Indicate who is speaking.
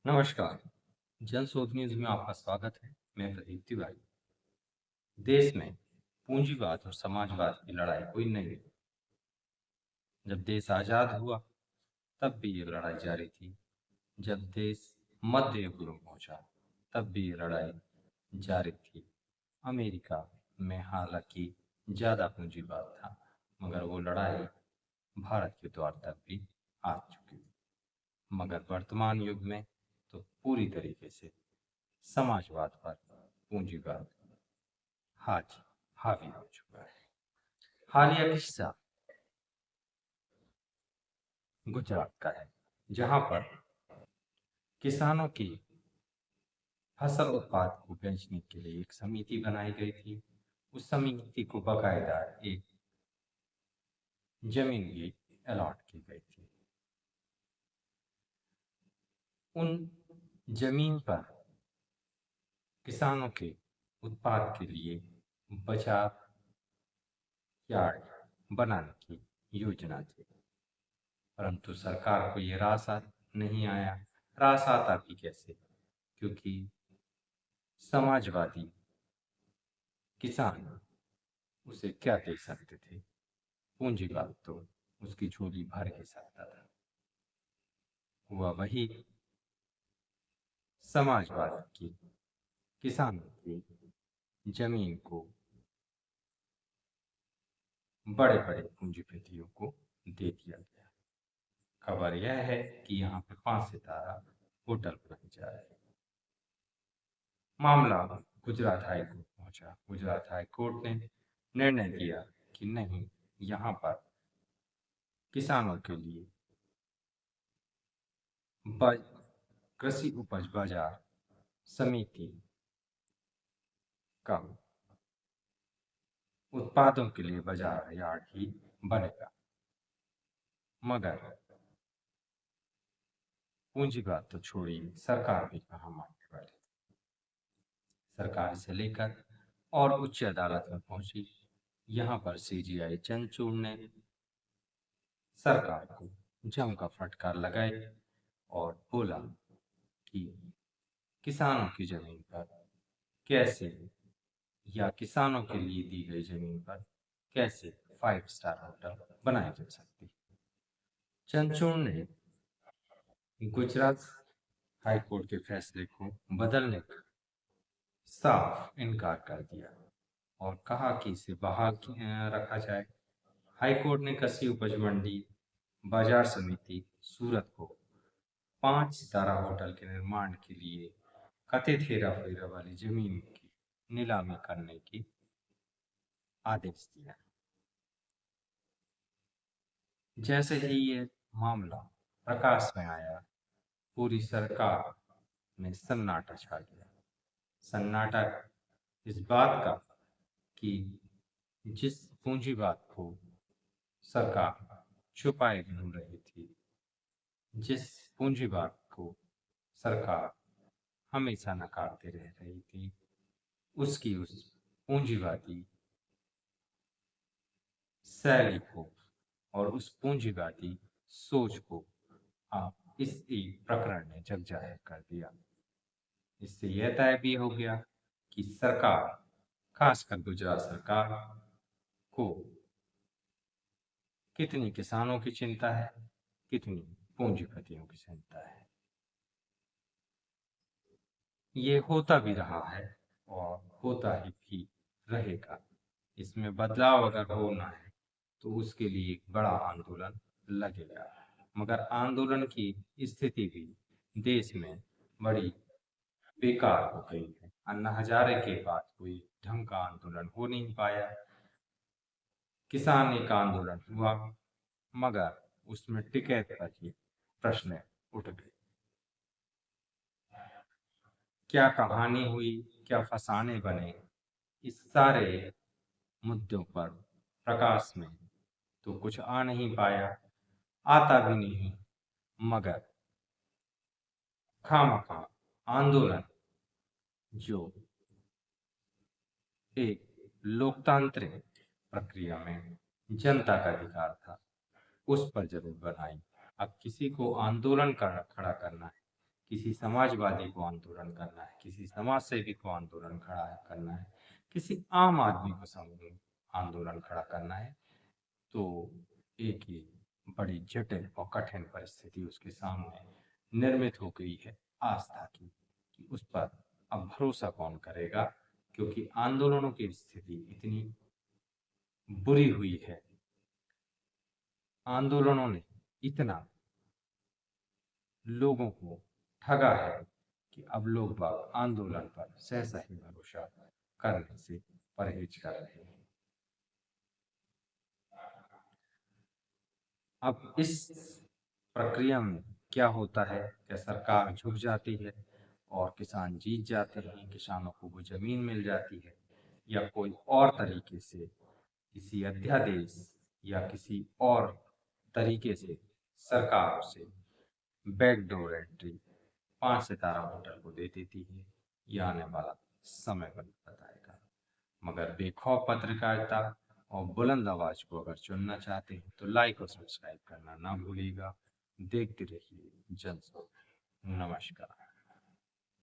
Speaker 1: नमस्कार। जनशोध न्यूज में आपका स्वागत है। मैं प्रदीप तिवारी। देश में पूंजीवाद और समाजवाद की लड़ाई कोई नहीं है। जब देश आजाद हुआ तब भी ये लड़ाई जारी थी। जब देश मध्य युग में पहुंचा तब भी ये लड़ाई जारी थी। अमेरिका में हालांकि ज्यादा पूंजीवाद था, मगर वो लड़ाई भारत के द्वार तक भी आ चुकी। मगर वर्तमान युग में तो पूरी तरीके से समाजवाद पर पूंजीवाद हाजी हावी हो चुका है। हालिया किस्सा गुजरात का है, जहां पर किसानों की फसल उत्पाद को बेचने के लिए एक समिति बनाई गई थी। उस समिति को बकायदा एक जमीन भी अलॉट की गई थी। उन जमीन पर किसानों के उत्पाद के लिए बाजार यार्ड बनाने की योजना थी, परंतु सरकार को ये रास्ता नहीं आया। रास्ता आता भी कैसे, क्योंकि समाजवादी किसान उसे क्या दे सकते थे। पूंजीवाद तो उसकी झोली भर ही सकता था। हुआ वही, समाजवाद की किसानों की जमीन को बड़े बड़े पूंजीपतियों को दे दिया गया। खबर यह है कि यहाँ पे 5 सितारा होटल बन जाए। मामला गुजरात हाई कोर्ट पहुंचा। गुजरात हाई कोर्ट ने निर्णय दिया कि नहीं, यहाँ पर किसानों के लिए कृषि उपज बाजार समिति का उत्पादों के लिए बाजार यार्ड ही बनेगा। मगर पूंजीवाद तो छोड़िए, सरकार भी कहाँ मानने वाली। सरकार से लेकर और उच्च अदालत में पहुंची। यहाँ पर सीजीआई चंद्रचूड़ ने सरकार को जमकर फटकार लगाई और बोला कि किसानों की जमीन पर कैसे, या किसानों के लिए दी गई जमीन पर कैसे 5 स्टार होटल बनाए जा सकती। चंद्रचूड़ ने गुजरात हाईकोर्ट के फैसले को बदलने का साफ इनकार कर दिया और कहा कि इसे बहाल रखा जाए। हाईकोर्ट ने कृषि उपज मंडी बाजार समिति सूरत को 5 सितारा होटल के निर्माण के लिए कथित हेरा फेरा वाली जमीन की नीलामी करने की आदेश दिया। जैसे ही ये मामला प्रकाश में आया, पूरी सरकार में सन्नाटा छा गया। सन्नाटा इस बात का कि जिस पूंजीवाद को सरकार छुपाए घूम रही थी, जिस पूंजीवाद को सरकार हमेशा नकारते रह रही थी, उसकी उस पूंजीवादी शैली को और उस पूंजीवादी सोच को आप इस एक प्रकरण ने जग जाहिर कर दिया। इससे यह तय भी हो गया कि सरकार, खासकर गुजरात सरकार को कितनी किसानों की चिंता है, कितनी पूंजीपतियों की चिंता है। ये होता भी रहा है और होता ही भी रहेगा। इसमें बदलाव अगर होना है तो उसके लिए एक बड़ा आंदोलन लगेगा। मगर आंदोलन की स्थिति भी देश में बड़ी बेकार हो गई है। अन्ना हजारे के बाद कोई ढंग का आंदोलन हो नहीं पाया। किसान एक आंदोलन हुआ, मगर उसमें टिकैत पर ही प्रश्न उठ गए। क्या कहानी हुई, क्या फसाने बने, इस सारे मुद्दों पर प्रकाश में तो कुछ आ नहीं पाया, आता भी नहीं। मगर खामखा आंदोलन, जो एक लोकतांत्रिक प्रक्रिया में जनता का अधिकार था, उस पर जरूर बनाई। अब किसी को आंदोलन खड़ा करना है, किसी समाजवादी को आंदोलन करना है, किसी समाज सेवी को आंदोलन खड़ा करना है, किसी आम आदमी को आंदोलन खड़ा करना है, तो एक ही बड़ी जटिल और कठिन परिस्थिति उसके सामने निर्मित हो गई है आस्था की, कि उस पर अब भरोसा कौन करेगा, क्योंकि आंदोलनों की स्थिति इतनी बुरी हुई है, आंदोलनों ने इतना लोगों को ठगा है कि अब लोग बाग आंदोलन पर सहसा ही भरोसा करने से परहेज कर रहे हैं। अब इस प्रक्रिया में क्या होता है, क्या सरकार झुक जाती है और किसान जीत जाते हैं, किसानों को वो जमीन मिल जाती है, या कोई और तरीके से किसी अध्यादेश या किसी और तरीके से सरकार उसे बैकडोर एंट्री 5 सितारा होटल को दे देती है, यह आने वाला समय बताएगा। मगर बेखौफ पत्रकारिता और बुलंद आवाज को अगर चुनना चाहते हैं तो लाइक और सब्सक्राइब करना ना भूलिएगा। देखते रहिए जनसुख। नमस्कार।